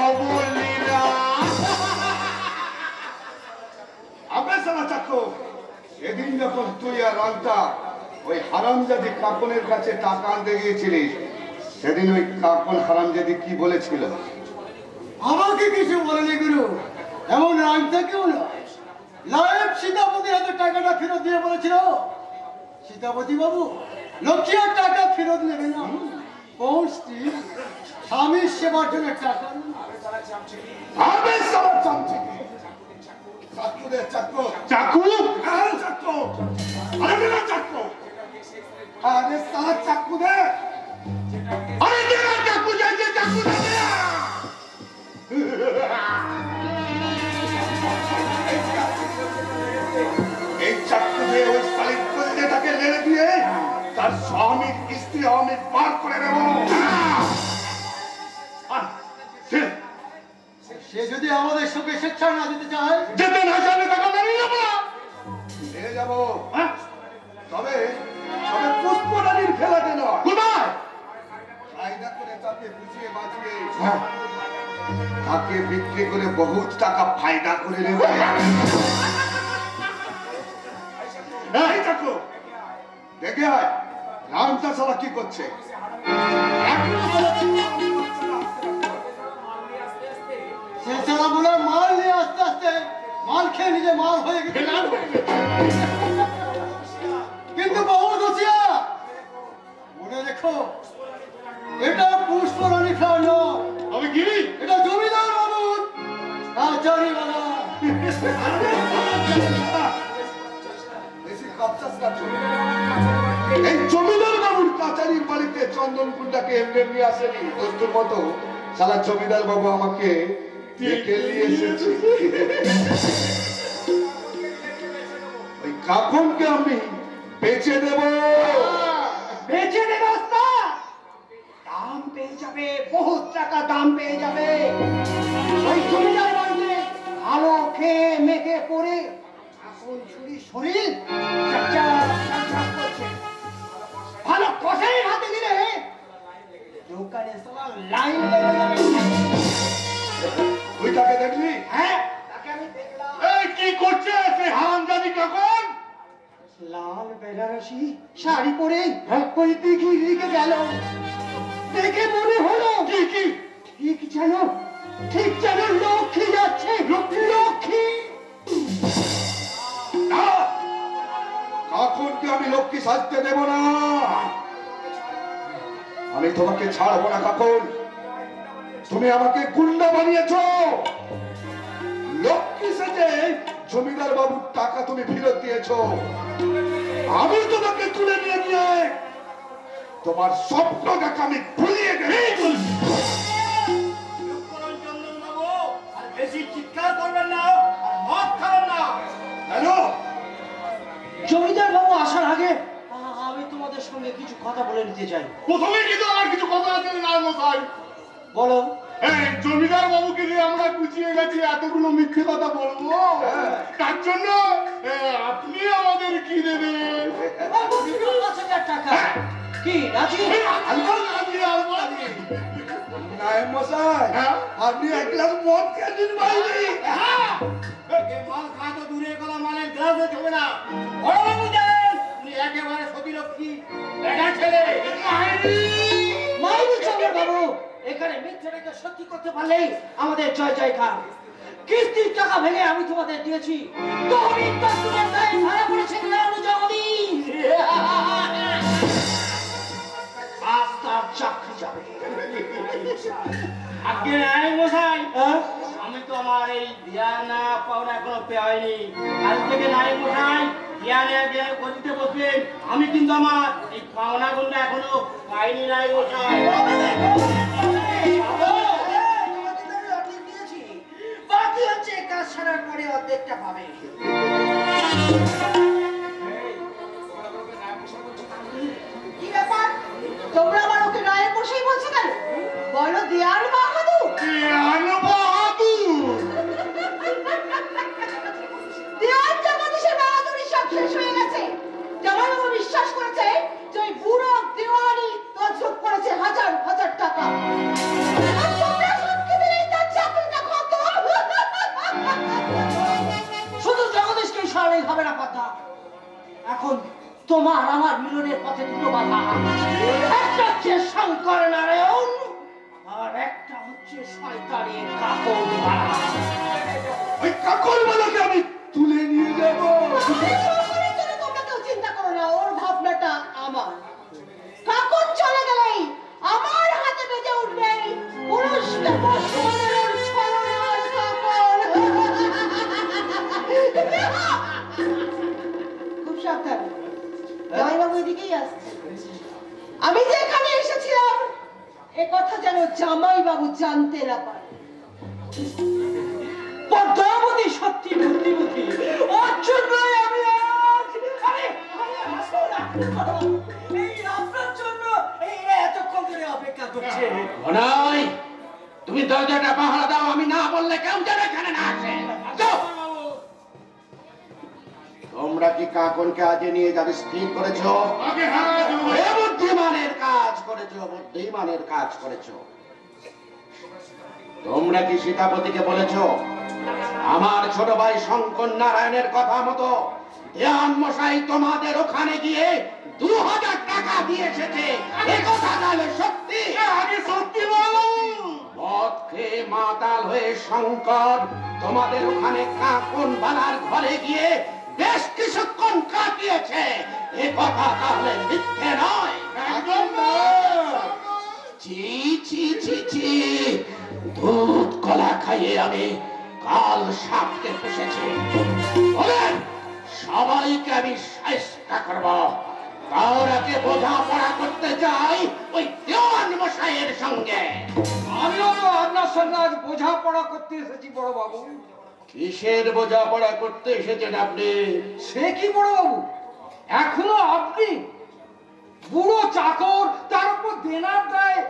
অবলীলা। আবে শালা চাকু, এদিন যখন তুই আর রান্তা ওই হারামজাদি কাকনের কাছে টাকা আনতে গিয়েছিলিস, সেদিন ওই কাকন হারামজাদি কি বলেছিল? আমাকে কিছু বলেনি গুরু, এমন রাগটা কেউ নয়। লাইভ সীতাপতি হাতে টাকাটা ফেরত দিয়ে বলেছিল, সীতাপতি বাবু লক্ষ্মী আর টাকা ফেরত নেবে না, কোন স্ত্রী স্বামীর সেবার জন্য টাকা আবে শালা চামচে, চাকু দে চাকু। চাকু? হ্যাঁ চাকু। আরে দে না চাকু। আরে শালা চাকু দে। আরে দে না চাকু, যাইছে চাকু দে না। এই চাকু দিয়ে ওই শালিক কলিজাটাকে লেড়ে দিয়ে তার স্বামীর স্ত্রী আমি বার করে দেব। সে যদি আমাদের সঙ্গে স্বেচ্ছা না দিতে চায়, যেতে না চাইলে টাকা মেনে যাবো না, নিয়ে যাবো। তবে তবে পুষ্পরানীর ফেলাতে নয়। কোথায়? ফায়দা করে তাকে বুঝিয়ে বাঁচিয়ে তাকে বিক্রি করে বহুত টাকা ফায়দা করে নেব। এই দেখো, দেখে আয় রামটা সালা কি করছে। সে সারা বলে মাল নিয়ে আস্তে আস্তে মাল খেয়ে নিজে মাল হয়ে গেছে। কিন্তু বহু দোষিয়া মনে রেখো, এটা পুষ্পরানী ফ্লাওয়ার নয়। আমি কি? এটা জমিদার বাবুর কাচারি বালা। বেশি কপচাস না চলে। এই জমিদার বাবুর কাচারির বাড়িতে চন্দন কুন্ডাকে এমনি নিয়ে আসেনি দোস্তুর মতো। সালা জমিদার বাবু আমাকে ডেকে নিয়ে এসেছে। ওই কাকনকে আমি বেচে দেব। বেচে দেবে ওস্তাদ, দাম পেয়ে যাবে, বহুত টাকা দাম পেয়ে যাবে। ওই জমিদার বাড়িতে ভালো খেয়ে মেখে পড়ে এখন ছুরি শরীর চকচক চকচক করছে। ভালো কষাই হাতে দিলে দোকানে সবার লাইন লেগে যাবে। তুই তাকে দেখলি? হ্যাঁ, তাকে আমি দেখলাম। এই কি করছে সেই হারামজাদি কাকন? লাল বেনারসি শাড়ি পরে ওই দিঘির দিকে গেল। দেখে মনে হলো কি কি? ঠিক যেন লক্ষ্মী যাচ্ছে। লক্ষ্মী না, কাকনকে আমি লক্ষ্মী সাজতে দেব না। আমি তোমাকে ছাড়বো না কাকন। তুমি আমাকে গুন্ডা বানিয়েছো। লক্ষ্মী সেজে জমিদার বাবুর টাকা তুমি ফেরত দিয়েছো। আমি তোমাকে তুলে নিয়ে গিয়ে তোমার স্বপ্নটাকে আমি ভুলিয়ে দেব। বেশি চিৎকার করবেন না আর মদ খাবেন না। হ্যালো, জমিদার বাবু আসার আগে আমি তোমাদের সঙ্গে কিছু কথা বলে নিতে চাই। প্রথমে কিন্তু আমার কিছু কথা আছে না মশাই। বলো। এই জমিদার বাবুকে যে আমরা গুছিয়ে গেছি এতগুলো মিথ্যে কথা বলবো, তার জন্য আপনি আমাদের কি দেবেন? ৫,০০০ টাকা। কি রাজি? নায়েব মশাই, আপনি এক গ্লাস মদ খেলেন বাইরে। মাল খাওয়া তো দূরের কথা, মালের গ্লাসে খাবে না। বড়বাবু জানেন উনি একেবারে সতীলক্ষ্মী বেটা ছেলে। মাইনি চন্দ্র বাবু, এখানে মিথ্যাটাকে সত্যি করতে পারলেই আমাদের জয় জয়কার। কিস্তির টাকা ভেঙে আমি তোমাদের দিয়েছি। তুমি তোমার গায়ে ভাড়া করেছেন না অনুজমনি। আজ তার চাকরি যাবে। আগে নাই মশাই, আমি তো আমার এই ধ্যানা পাওনা এখনো পেয়নি। আজ থেকে নাই মশাই ধ্যানে গতিতে বসবেন। আমি কিন্তু আমার এই পাওনা গুলো এখনো পাইনি নাই মশাই। বাকি হচ্ছে কাজ সারার পরে অর্ধেকটা পাবে। কি ব্যাপার, তোমরা আমার ওকে রায়ের বসেই বলছো কেন? বলো দিয়ার বাহাদুর। দিয়ার জগদীশের বাহাদুরি সব শেষ হয়ে গেছে। জামাইবাবু বিশ্বাস করেছে যে ওই বুড়ো দেওয়ানি তছরূপ করেছে হাজার হাজার টাকা। তোমার আমার মিলনের পথে দুটো বাধা, একটা হচ্ছে শঙ্কর নারায়ণ আর একটা হচ্ছে শয়তানের কাকড়বালা। ওই কাকরবালাকে আমি তুলে নিয়ে যাব। কাকনের জন্য তোমরা কেউ চিন্তা করো না, ওর ভাবনাটা আমার। কাকন চলে গেলেই আমার হাতে বেজে উঠবে পুরুষকে পশু বানানোর ছলনার কাকন। খুব সাবধান, জামাইবাবু এদিকেই আসছে। আমি যে এখানে এসেছিলাম এ কথা যেন জামাইবাবু জানতে না পারে। পদ্মাবতী সত্যি বুদ্ধিমতী, ওর জন্যই আমি আজ এই আপনার জন্য এই এতক্ষণ ধরে অপেক্ষা করছে। অনাই, তুমি দরজাটা পাহারা দাও, আমি না বললে কেউ যেন এখানে না আসে। যাও। তোমরা কি কাকনকে আজে নিয়ে যাবে স্থির করেছো? এ বুদ্ধিমানের কাজ করেছো, বুদ্ধিমানের কাজ করেছো। তোমরা কি সীতাপতিকে বলেছো আমার ছোট ভাই শঙ্কর নারায়ণের কথা মতো দেওয়ান মশাই তোমাদের ওখানে গিয়ে 2000 টাকা দিয়ে এসেছে? এ কথা তাহলে সত্যি? আগে সত্যি বলো। মদ খেয়ে মাতাল হয়ে শঙ্কর তোমাদের ওখানে কাকন বালার ঘরে গিয়ে বেশ কিছুক্ষণ কাটিয়েছে, এ কথা তাহলে মিথ্যে নয়? একদম না। ছি ছি ছি ছি, দুধ কলা খাইয়ে আমি কাল সাপকে পুষেছি। বলেন, সবাইকে আমি শায়েস্তা করব। কাউরাকে বোঝাপড়া করতে যাই ওই দেওয়ান মশাইয়ের সঙ্গে। আমিও তো আপনার সঙ্গে আজ বোঝাপড়া করতে এসেছি বড় বাবু। কিসের বোঝাপড়া করতে এসেছেন আপনি? সে কি বড় বাবু, এখনো আপনি বুড়ো চাকর, তার উপর দেনার দায়,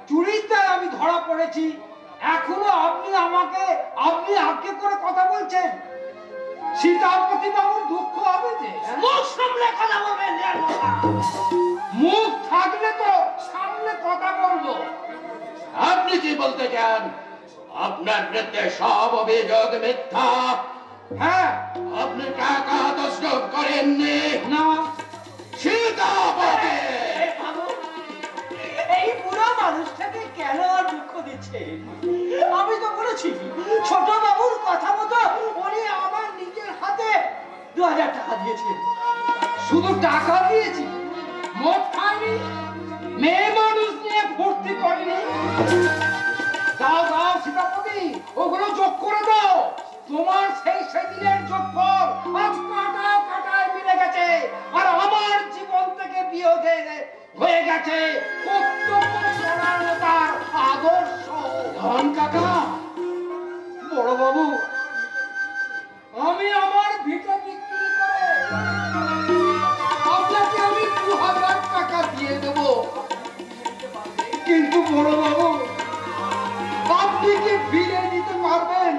চুরির দায় আমি ধরা পড়েছি, এখনো আপনি আগে করে কথা বলছেন? সীতাপতি বাবুর দুঃখ হবে যে? মুখ সামলে কথা বলবেন। মুখ থাকলে তো সামনে কথা বলবো। আপনি কি বলতে চান? আপনার বিরুদ্ধে সব অভিযোগ মিথ্যা। হ্যাঁ আপনি টাকা তসরুপ করেননি। না, সীতাপতি, এই বুড়ো মানুষটাকে কেন আর দুঃখ দিচ্ছে? আমি তো বলেছি ছোট বাবুর কথা মতো উনি আমার নিজের হাতে 2000 টাকা দিয়েছেন। শুধু টাকা দিয়েছি, মদ খাইনি, মেয়ে মানুষ নিয়ে ফুর্তি করিনি। দাও দাও সীতাপতি, ওগুলো যোগ করে দাও। তোমার সেই সেদিনের যোগফল আজ কাটায় কাটায় মিলে গেছে, আর আমার জীবন থেকে বিয়োগে হয়ে গেছে কর্তব্যপরায়ণতার আদর্শ। ধন কাকা, বড় বাবু, আমি আমার ভিটা বিক্রি করে আপনাকে আমি 2000 টাকা দিয়ে দেব। কিন্তু বড় বাবু, আপনি কি ফিরে দিতে পারবেন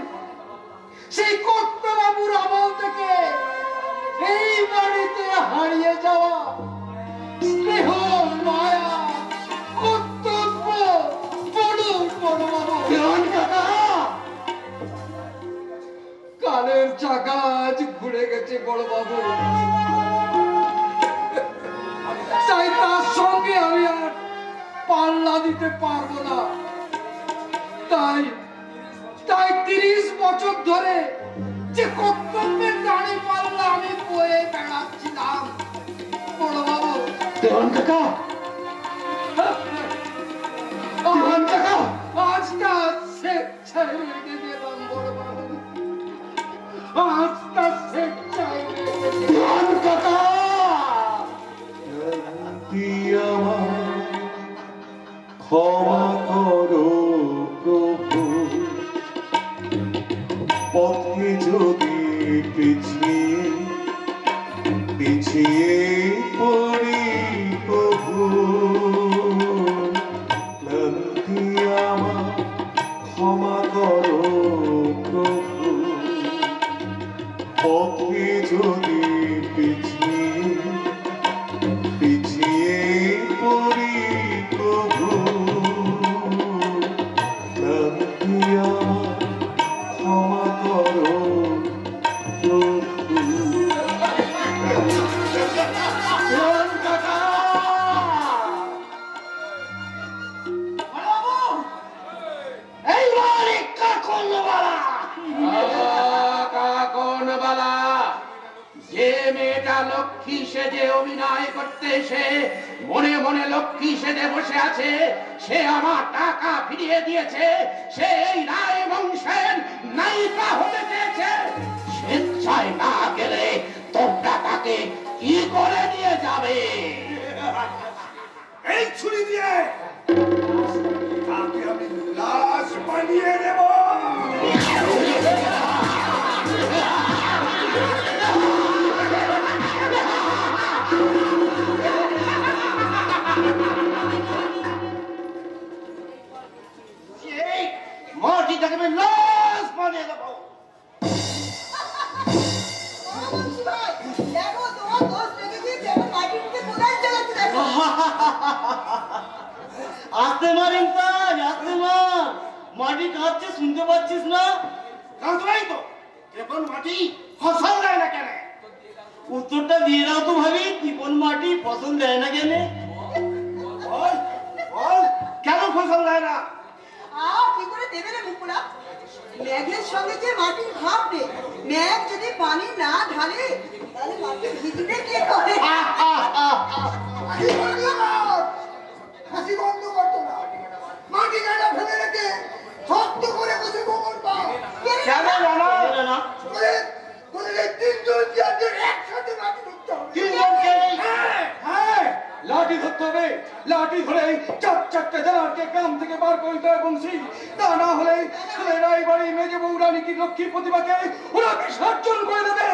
সেই কর্তা বাবুর আমল থেকে এই বাড়িতে হারিয়ে যাওয়া স্নেহ, মায়া, কর্তব্য? বলুন বড় বাবু। ধন কাকা, কালের চাকা আজ ঘুরে গেছে বড় বাবু, তাই তার সঙ্গে আমি আর পাল্লা দিতে পারবো না। তাই 30 বছর ধরে যে কর্তব্যের দাঁড়ি পাল্লা আমি বয়ে বেড়াচ্ছিলাম বড় বাবু। ধন কাকা, ধন কাকা, আজটা স্বেচ্ছায় রেখে দিলাম বড় বাবু, আজটা স্বেচ্ছায় রেখে দিলাম। ধন কাকা। ক্ষমা করো প্রভু, পথে যদি পিছিয়ে পড়ি প্রভু, ক্লান্তি আমার ক্ষমা করো প্রভু, পথে যদি পিছিয়ে পড়ি প্রভু, ক্লান্তি আমার ক্ষমা করো প্রভু। বেটা লক্ষ্মী সেজে অভিনয় করতে এসে মনে মনে লক্ষ্মী সেজে বসে আছে, সে আমার টাকা ফিরিয়ে দিয়েছে, সে এই রায় বংশের নায়িকা হতে চেয়েছে। স্বেচ্ছায় না গেলে তোমরা তাকে কি করে নিয়ে যাবে? এই ছুরি দিয়ে তাকে আমি লাশ বানিয়ে দেব। এই মাটিটাকে আমি লাশ বানিয়ে দেবো। দেখো তোমার দোষ লেগেছে, দেখো মাটির মধ্যে কোদাল চালাচ্ছে দেখো। আসতে মারেন তাই, আসতে মার। মাটি কাঁদছে, শুনতে পাচ্ছিস না? কাঁদবেই তো, এখন মাটি ফসল দেয় না কেন? উত্তরটা দিয়ে দাও তো ভাবি, কি কোন মাটি ফসল দেয় না কেন? বল বল, কেন ফসল দেয় না? কি করে দেবে রে মুকুরা? মেঘের সঙ্গে যে মাটির ভাব রে, মেঘ যদি পানি না ঢালে তাহলে মাটি ভিজবে কে করে? হাসি বন্ধ করতো না, মাটি কাটা ফেলে রেখে শক্ত করে বসে গোবর পাও। কেন জানো না এই তিনজন চারজন একসাথে মাটি ধরতে হবে। তিনজনকে? হ্যাঁ, লাঠি ধরতে হবে। লাঠি ধরে চারটে জানারকে গ্রাম থেকে বার করতে হবে বংশী। তা না হলে রায়বাড়ি মেজে বৌরানী কি লক্ষ্মী প্রতিভাকে ওরা বিসর্জন করে দেবে।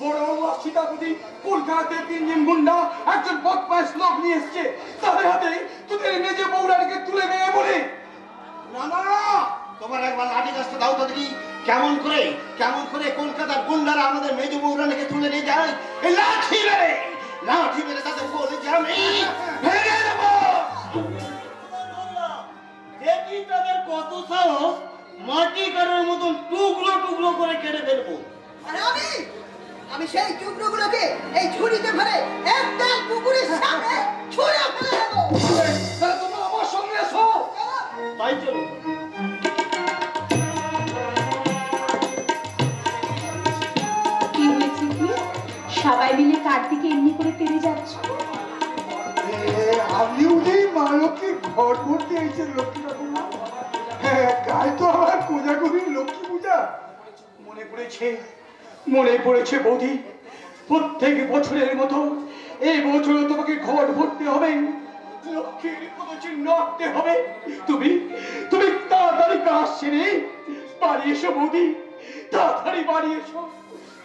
বড় সীতাপতি কলকাতাতে 3 দিন গুন্ডা একজন বদমাশ লোক নিয়ে এসছে, তাদের হাতে তোদের মেজে বৌরানীকে তুলে নেবে বলে। না না, তোমার একবার লাঠি গাছটা দাও তো দেখি, কেমন করে কলকাতার গুন্ডারা আমাদের মেজো বৌরানীকে তুলে নিয়ে যায়। এই লাঠি মেরে তাদের বলে যে আমি ভেঙে দেবো। দেখি তাদের কত সাহস, মাটি কাটার মতন টুকরো টুকরো করে কেটে ফেলবো। আর আমি সেই টুকরোগুলোকে এই ঝুড়িতে ভরে একটা পুকুরের সামনে ছুঁড়ে ফেলে দেবো। তাহলে তোমরা আমার সঙ্গে এসো। তাই চলো। কি হয়েছে কি? সবাই মিলে কার দিকে এমনি করে তেড়ে যাচ্ছ? আপনি উঠেই মা লক্ষ্মী ঘর ভর্তি হয়েছেন লক্ষ্মী ঠাকুমা। হ্যাঁ, কাল তো আমার কোজাগুলির লক্ষ্মী পূজা। মনে পড়েছে বৌদি, প্রত্যেক বছরের মতো এই বছরও তোমাকে ঘর ভরতে হবে, লক্ষ্মীর কোনো চিহ্ন আঁকতে হবে। তুমি তুমি তাড়াতাড়ি কাজ সেরে বাড়ি এসো বৌদি, তাড়াতাড়ি বাড়ি এসো,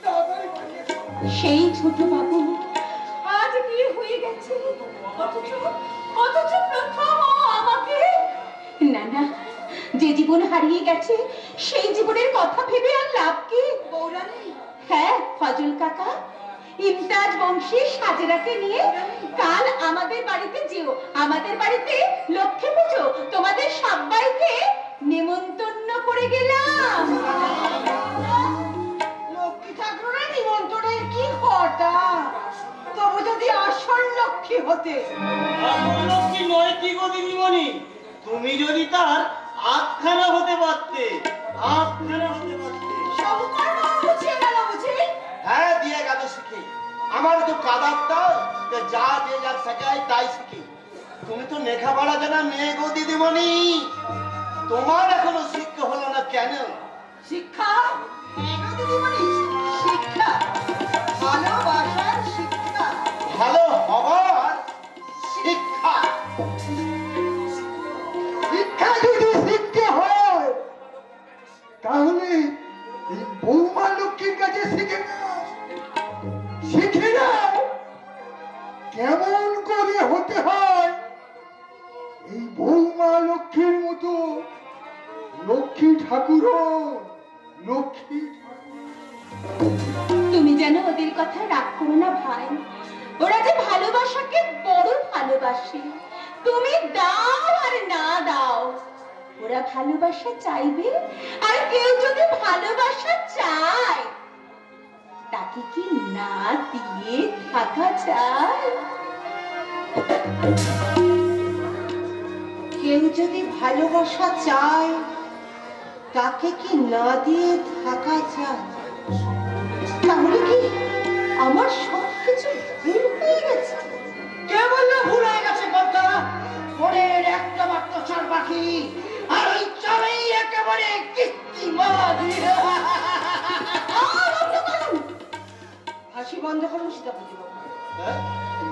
তাড়াতাড়ি বাড়ি এসো। সেই ছোট বাবু আজ বিয়ে হয়ে গেছে, অথচ প্রথম ও আমাকে। না না, যে জীবন হারিয়ে গেছে সেই জীবনের কথা ভেবে আর লাভ কি? বৌরানী, হ্যাঁ ফজল কাকা, ইমতাজ বংশী সাজেরাকে নিয়ে কাল আমাদের বাড়িতে যেও। আমাদের বাড়িতে লক্ষ্মী পুজো, তোমাদের সবাইকে নেমন্তন্ন করে গেলাম। লক্ষ্মী ঠাকুরের নিমন্ত্রণের কি কথা? তবু যদি আসল লক্ষ্মী হতে। আসল লক্ষ্মী নয় কি গো দিদিমণি, তুমি যদি তার আটখানা হতে পারতে, আটখানা হতে পারতে। সবকর্ম বুঝিয়ে গেল বুঝি? হ্যাঁ, দিয়ে গেল শিখে। আমার তো কাদারটা যা যে যা শেখায় তাই শিখি। তুমি তো লেখাপড়া জানা মেয়ে গো দিদিমণি, তোমার এখনো শিক্ষা হলো না কেন? শিক্ষা? হ্যাঁ দিদিমণি, শিক্ষা, ভালোবাসার শিক্ষা। ভালো হবার শিক্ষা। শিক্ষা যদি শিখতে হয় তাহলে এই বৌমা লক্ষ্মীর কাছে শিখে নাও কেমন করে হতে হয় এই বৌমা লক্ষ্মীর মতো লক্ষ্মী ঠাকুরও লক্ষ্মী তুমি যেন ওদের কথা রাগ করো না ভাই, ওরা যে ভালোবাসাকে বড় ভালোবাসে। তুমি দাও আর না দাও, ওরা ভালোবাসা চাইবে। আর কেউ যদি ভালোবাসা চায় তাকে কি না দিয়ে থাকা যায়? কেউ যদি ভালোবাসা চায় তাকে কি না দিয়ে থাকা যায়? তাহলে কি আমার সব কিছু ভুল হয়ে গেছে। কে বললো ভুল হয়ে গেছে কথা? মনের একটা মাত্র চার পাখি, আর ওই চারেই একেবারে কৃত্রিমাদ। হাসি বন্ধ করুন সীতাপতি বাবু।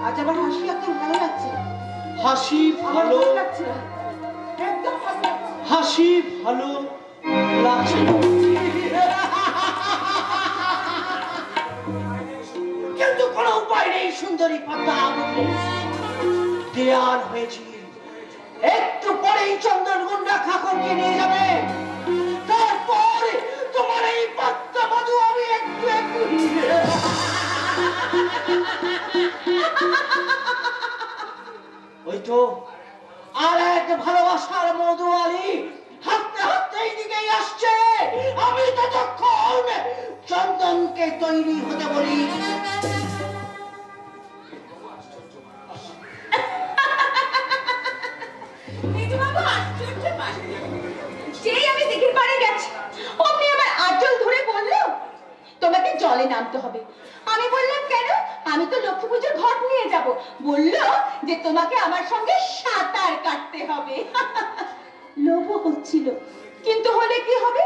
আজ আমার হাসি এত ভালো লাগছে। হাসি আমার ভালো, ভালো লাগছে না, একদম ভালো লাগছে না। হাসি ভালো লাগছে না। কিন্তু কোনো উপায় নেই সুন্দরী পদ্মা বললে দেয়াল হয়েছে। একটু পরেই চন্দন গুন্ডা খাকরকে নিয়ে যাবে, তারপর তোমার এই পদ্মা মধু আমি একটু একটু ওই তো আর এক ভালোবাসার মধুয়ালি হাঁটতে হাঁটতে এই দিকেই আসছে। আমি ততক্ষণ চন্দনকে তৈরি হতে বলি। মেজবাবু আশ্চর্য পাশে যেই আমি দিঘির পাড়ে গেছি অমনি আমার আঁচল ধরে বলল তোমাকে জলে নামতে হবে। আমি বললাম কেন? আমি তো লক্ষ্মী পুজোর ঘট নিয়ে যাব। বলল যে তোমাকে আমার সঙ্গে সাঁতার কাটতে হবে। লোভও হচ্ছিল, কিন্তু হলে কি হবে?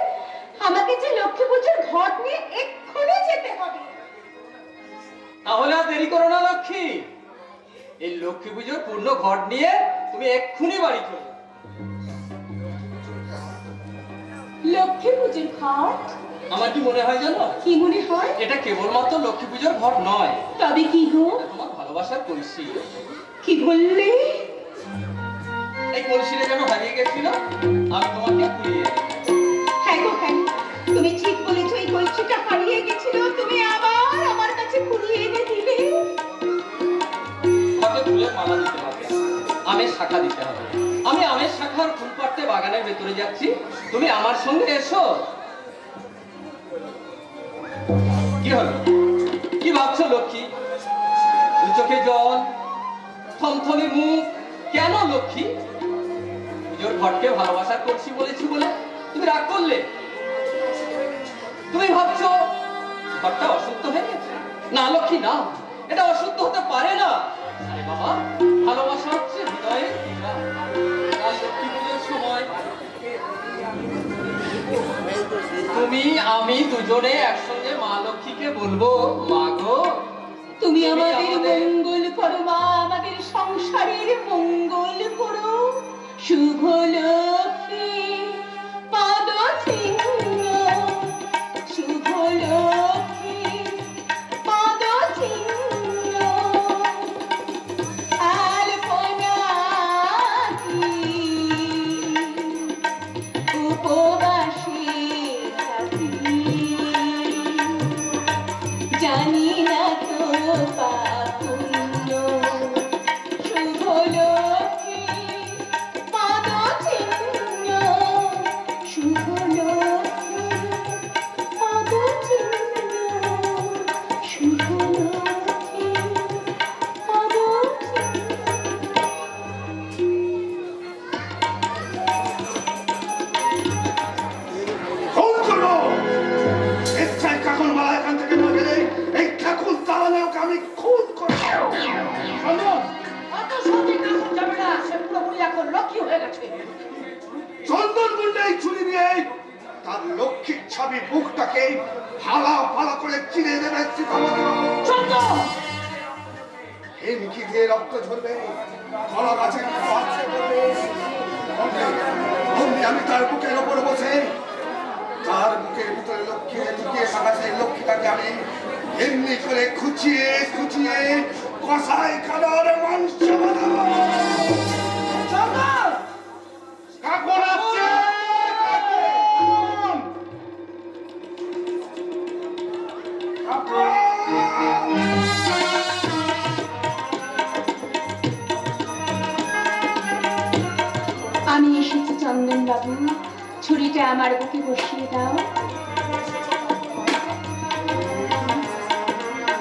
আমাকে যে লক্ষ্মী পুজোর ঘট নিয়ে এক্ষুনি যেতে হবে। তাহলে আর দেরি করো না লক্ষ্মী, এই লক্ষ্মী পুজোর পূর্ণ ঘট নিয়ে তুমি এক্ষুনি বাড়ি চলো। লক্ষ্মী পুজোর ঘট? আমার কি মনে হয় জানো? কি মনে হয়? এটা কেবলমাত্র লক্ষ্মী পুজোর ঘট নয়, তবে কি গো? এটা তোমার ভালোবাসার কলসি। কি বললে? এই কলসিটা যেন হারিয়ে গেছিল, আমি তোমাকে কুড়িয়ে হ্যাঁ গো হ্যাঁ, তুমি ঠিক বলেছো। এই কলসিটা হারিয়ে গেছিল, তুমি আবার আমার কাছে কুড়িয়ে এনে দিলে। ঘটে ফুলের মালা দিতে হবে, আমের শাখা দিতে হবে। আমি আমের শাখার ফুল পাড়তে বাগানের ভেতরে যাচ্ছি, তুমি আমার সঙ্গে এসো। কি হলো, কি ভাবছো লক্ষ্মী? দু চোখে জল, থমথমে মুখ, কেন লক্ষ্মী? পুজোর ঘটকে ভালোবাসা করছি বলেছি বলে তুমি রাগ করলে? তুমি ভাবছো ঘরটা অশুদ্ধ হয়ে গেছে? না লক্ষ্মী না, এটা অশুদ্ধ হতে পারে না। আরে বাবা, ভালোবাসা হচ্ছে হৃদয়ের ক্রীড়া। আর লক্ষ্মী পুজোর সময় তুমি আমি দুজনে একসঙ্গে মা লক্ষ্মীকে বলবো, মা গো তুমি আমাদের মঙ্গল করো মা, আমাদের সংসারের মঙ্গল করো। শুভ লক্ষ্মী পদ চিহ্ন, শুভ লক্ষ্মী পদ চিহ্ন, আলপনা উপবাসে থাকি, জানি না তো পাপুণ্য। শুভ লক্ষ্মী পদ চিহ্ন, শুভ লক্ষ্মী পদ চিহ্ন, শুভ লক্ষ্মী পদ খুন করবো। ইচ্ছায় কাকুর মালা এখান থেকে না গেলে এই ঠাকুর তাড়ানোকে আমি খুন করবো। অত সহজে কাকুর যাবে না, সে পুরোপুরি এখন লক্ষ্মী হয়ে গেছে। চন্দন গুন্ডা এই ছুরি দিয়ে তার লক্ষ্মীর ছাবি বুকটাকে ফালা ফালা করে চিরে দেবে সীতাপতি বাবু। চন্দন হিমকি দিয়ে রক্ত ঝরবে, কলা গাছের পাশে পড়বে। অমনি আমি তার বুকের ওপর বসে তার বুকের ভিতরে লক্ষ্মী লুকিয়ে থাকা সেই লক্ষ্মীটাকে আমি এমনি করে খুঁচিয়ে খুঁচিয়ে কষাই খানার মাংস বানাবো। চন্দন কাকুর আসছে, কাকুন! কাকুন! আমি এসেছি চন্দন বাবু, ছুরিটা আমার বুকে বসিয়ে দাও।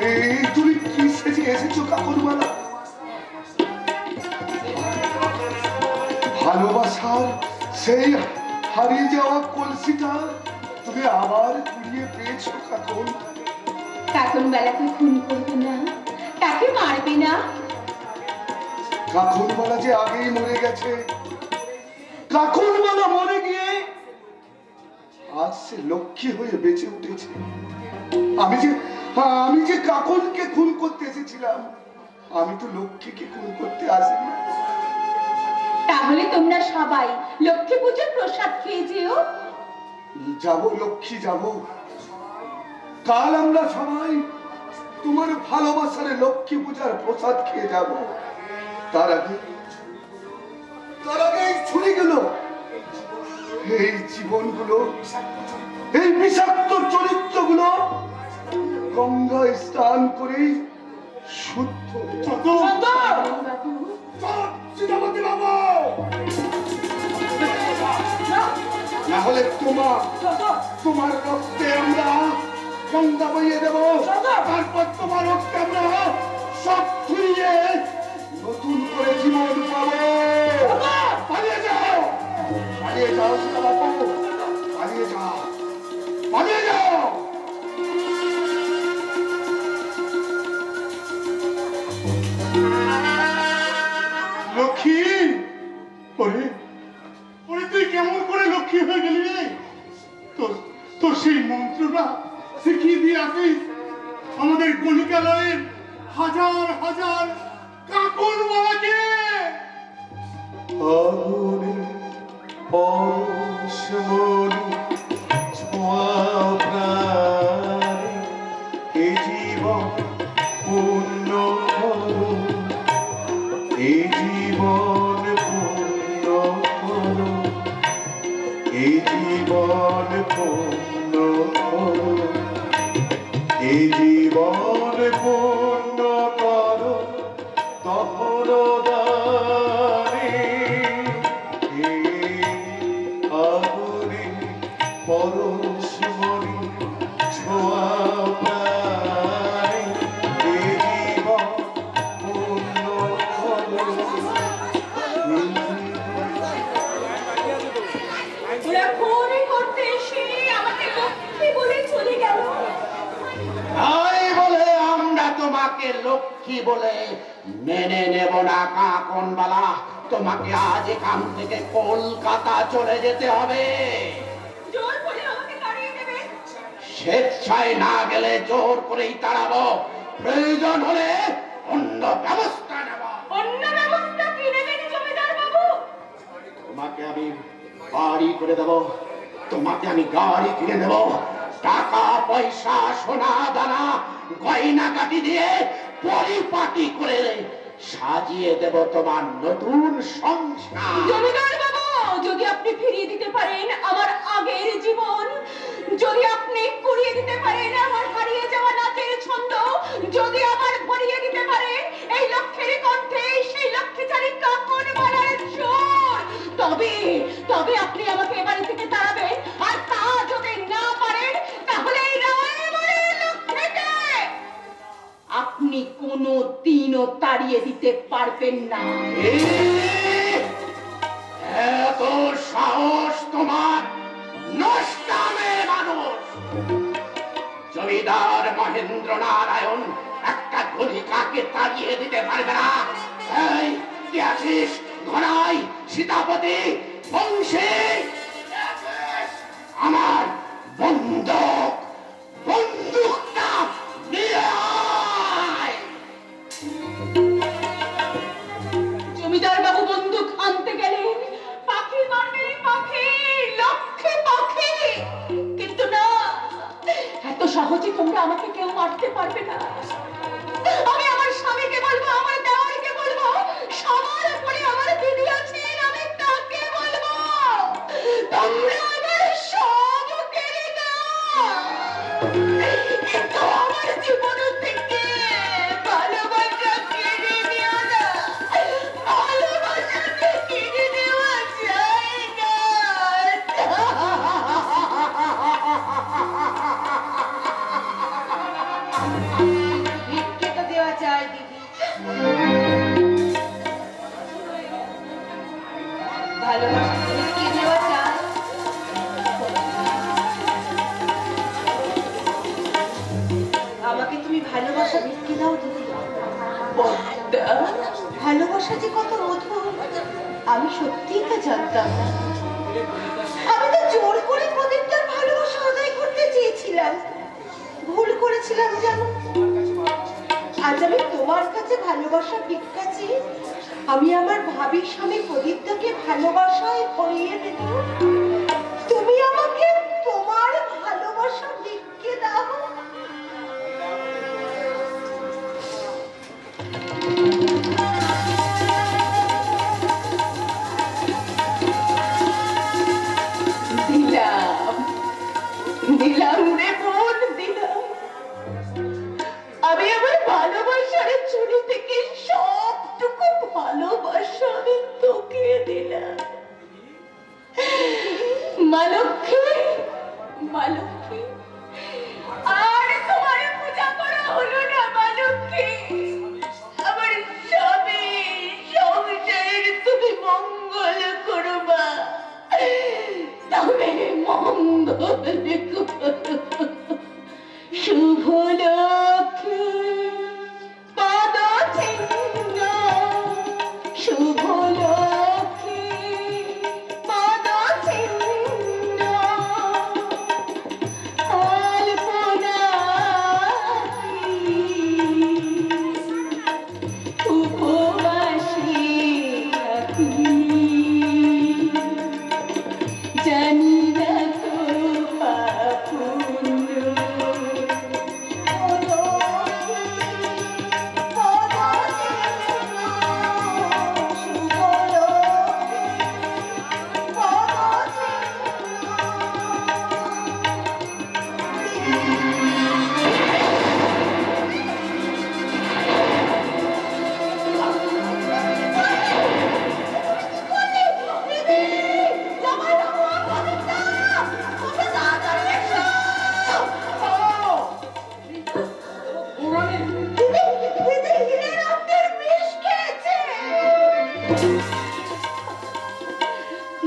এই তুমি কি সেজে এসেছো কাকুর মালা? ভালোবাসার সেই হারিয়ে যাওয়া কলসিটা তুমি আবার কুড়িয়ে পেয়েছো কাকুন। কাকুন বেলাকে খুন করবে না, তাকে মারবে না। কাকুনমালা যে আগেই মরে গেছে। কাকুনমালা মরে গিয়ে আজ সে লক্ষ্মী হয়ে বেঁচে উঠেছে। আমি যে কাকুনকে খুন করতে এসেছিলাম, আমি তো লক্ষ্মীকে খুন করতে আসিনি। তাহলে তোমরা সবাই লক্ষ্মী পুজোর প্রসাদ খেয়ে যেও। যাব লক্ষ্মী, যাব। কাল আমরা সবাই তোমার ভালোবাসার লক্ষ্মী পূজার প্রসাদ খেয়ে যাব। তার আগে এই ছুরিগুলো, এই জীবনগুলো, এই বিষাক্ত চরিত্রগুলো গঙ্গায় স্নান করে শুদ্ধ বাবু, সীতাপতি বাবু, না হলে তোমার রক্তে আমরা গঙ্গা বইয়ে দেব। তারপর তোমার রক্তে আমরা সব ছুঁয়ে নতুন করে জীবন পাবো। পালিয়ে যাও, পালিয়ে যাও সীতাবাবু, পালিয়ে যাও, পালিয়ে যাও। লক্ষ্মী, ওরে ওরে তুই কেমন করে লক্ষ্মী হয়ে গেলি রে? তোর সেই মন্ত্রটা শিখিয়ে দিয়ে আসিস আমাদের কলিকালয়ের হাজার হাজার কাকুনমালাকে। আগুনে পরশমণি ছোঁয়া প্রাণে, এ জীবন পূর্ণ করো, এ জীবন পূর্ণ করো, এ জীবন পূর্ণ করো, এ জীবন পূর্ণ করো তখন দানে। হে আগুনে পরশমণি ছোঁয়া প্রাণে, এ জীবন পূর্ণ করো, এ ওরা ফোন করতে এসে আমাকে লক্ষ্মী বলে চলে গেল। তাই বলে আমরা তোমাকে লক্ষ্মী বলে মেনে নেব না কাকনবালা। তোমাকে আজ এখান থেকে কলকাতা চলে যেতে হবে। জোর করে আমাকে তাড়িয়ে দেবে। স্বেচ্ছায় না গেলে জোর করেই তাড়াবো, প্রয়োজন হলে অন্য ব্যবস্থা নেব। অন্য ব্যবস্থা কি নেবেন জমিদার বাবু? তোমাকে আমি বাড়ি করে দেব, তোমাকে আমি গাড়ি কিনে দেব, টাকা পয়সা সোনা দানা গয়না কাটি দিয়ে পরিপাটি করে সাজিয়ে দেব তোমার নতুন সংসার। জমিদার বাবু, যদি আপনি ফিরিয়ে দিতে পারেন আমার আগের জীবন, যদি আপনি কুড়িয়ে দিতে পারেন আমার হারিয়ে যাওয়া নাচের ছন্দ, যদি আমার ভরিয়ে দিতে পারেন এই লক্ষ্যের কণ্ঠে সেই লক্ষ্মীচারী কাকনমালার সুর, তবে আপনি আমাকে এ বাড়ি থেকে তাড়াবেন। আর তা যদি না পারেন তাহলে এই রায়বাড়ির লক্ষ্মীকে আপনি কোনো দিনও তাড়িয়ে দিতে পারবেন না। এত সাহস তোমার, নষ্টামে মানুষ! জমিদার মহেন্দ্র নারায়ণ একটা গলিকাকে তাড়িয়ে দিতে পারবে না। এই কি আছিস ঘনাই, সীতাপতি, বংশী, আমার বন্দুকটা নিয়ে আয়। জমিদার বাবু বন্দুক আনতে গেলেন, পাখি মারবে পাখি, লক্ষ্মী পাখি। কিন্তু না, এত সহজে তোমরা আমাকে কেউ মারতে পারবে না। আমি আমার স্বামীকে বলবো, আমার দেওয়ারকে বলবো, সবার উপরে আমার দিদি আছেন, আমি তাকে বলবো তোমরা আমার সব কেড়ে নাও। কিন্তু আমার জীবন থেকে ভালোবাসা কেড়ে নিও না, ভালোবাসাকে কেড়ে নেওয়া যায় না। ভিক্ষে তো দেওয়া যায় দিদি। ভালোবাসা ভিক্ষে দেওয়া যায়। আমাকে পদ্মা, ভালোবাসা যে কত মধুর আমি সত্যিই তা জানতাম না। আমি তো জোর করে প্রদীপটার ভালোবাসা আদায় করতে চেয়েছিলাম, ভুল করেছিলাম জানো। আজ আমি তোমার কাছে ভালোবাসা ভিক্ষা চেয়ে আমি আমার ভাবির স্বামী প্রদীপটাকে ভালোবাসায় ভরিয়ে দেব। তুমি আমাকে তোমার ভালোবাসা ভিক্ষে দাও। দিলাম দিলাম রে বোন, দিলাম। আমি আমার ভালোবাসার চুরি থেকে সবটুকু ভালোবাসা আমি তোকে দিলাম। মা লক্ষ্মী, মা লক্ষ্মী, আর তোমার পূজা করা হলো না মা লক্ষ্মী। আমার স্বামী সংসারের তুমি মঙ্গল করবা, তবে মঙ্গল করো। শুভ লক্ষ্মী পদ চিহ্ন, শুভ লক্ষ্মী পদ চিহ্ন, কল্পনা উপবাসী রাখি, জানি না তো পাপুণ্য।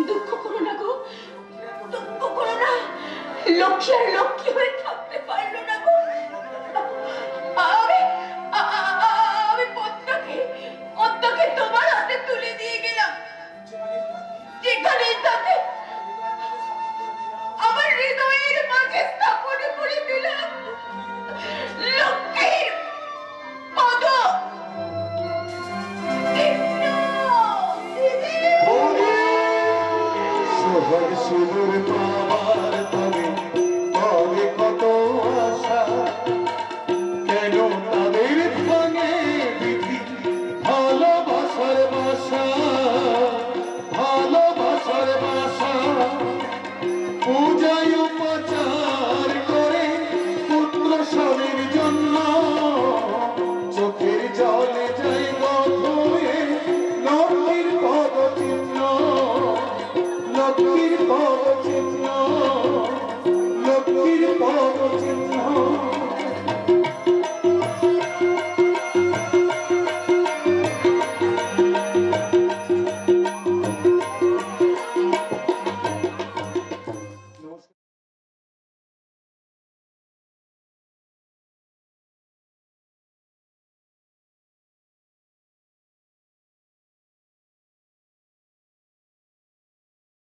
দুঃখ করো না গো, দুঃখ করো না। লক্ষ্মী আর লক্ষ্মী হয়ে থাকতে পারলো না গো। আমি পদ্মকে তোমার হাতে তুলে দিয়ে গেলাম, যেখানেই তাকে আমার হৃদয়ের মাঝে স্থাপন করে দিলাম লক্ষ্মীর পদ। সোহাগ সুদূর পাওয়ার তবে তবে কত আশা, কেন তাদের ভাঙে বিধি ভালোবাসার বাসা, ভালোবাসার বাসা। পূজায় উপাচার করে পুত্র স্বামীর জন্য, চোখের জলে যাই গধুয়ে লক্ষ্মীর পদ চিহ্ন, লক্ষ্মীর পদ চিহ্ন, লক্ষ্মীর পদ চিহ্ন।